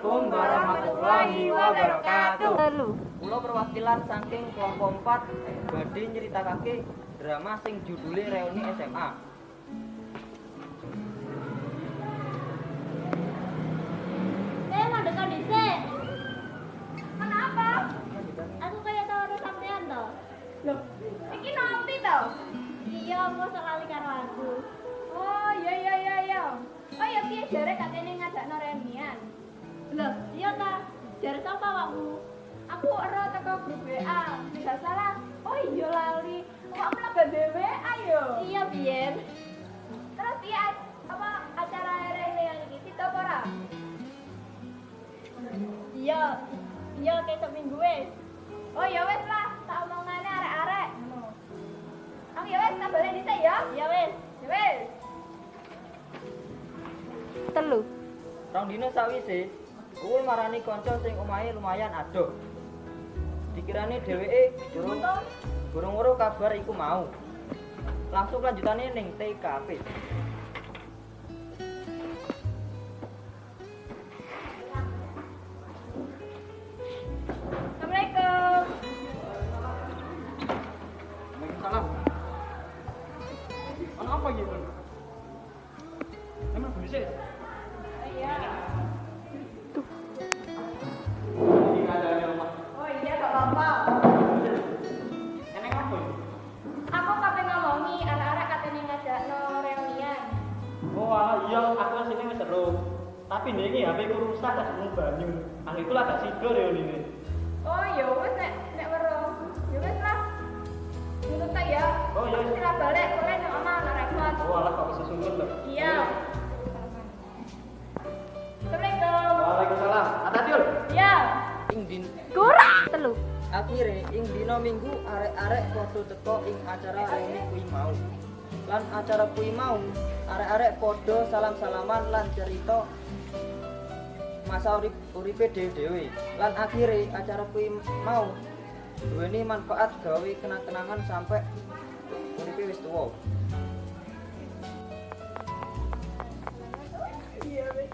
Assalamualaikum warahmatullahi wabarakatuh. Kula perwakilan saking kelompok 4 badhe nyeritakake drama sing judule Reuni SMA. Mandek dhisik. Kenapa? Aku kayak tau sampean to. Loh, iki nopi to? Iya, aku sekali karo aku. Oh, iya. Oh, ya piye jare katene ngajakno reunian? Loh, iya ta? Jare sapa awakmu? Aku ero teko grup WA. Tidak salah. Oh, iya lali. Awakmu lagi dhewe ayo. Iya, biyen. Terus piye apa acara reunian iki sida apa ora? Iya, kayak seminggu wis. Oh, ya wis lah, tak omongane arek-arek. Aku ya wis tak balik dhisik ya. Iya wis. Ya wis. Rong dino sawise, Uul marani kanca sing omahe lumayan adoh. Dikirane dheweke durung weruh kabar iku mau. Langsung lanjutane ning TKP. Assalamualaikum. Salam. Ono apa gitu? Emang berisik? Iya. Ini ada di rumah. Oh iya, gak apa-apa. Eneng apa ini? Aku kate ngomongi anak-anak katene ngajakno reunian. Oh iya, aku sini wis seru. Tapi nih HP ku rusak gak seneng banyu. Aku lah gak sido reuni ini. Oh ya wis nek weruh. Ya wis lah. Nurut tak ya. Oh iya. Sila balik kowe nang omah ana repot. Oh alah kok sesungguh lho. Iya. Assalamualaikum. Waalaikumsalam. Hati-hati ul. Iya. Ing din Telu. akhire ing dina Minggu arek-arek padha teka ing acara reuni kuwi mau. Lan acara kuwi mau arek-arek padha salam-salaman lan cerita masa uripe dhewe-dhewe. Lan akhire acara kuwi mau duweni manfaat gawe kenang-kenangan sampai uripe wis tuwa. Iya wis.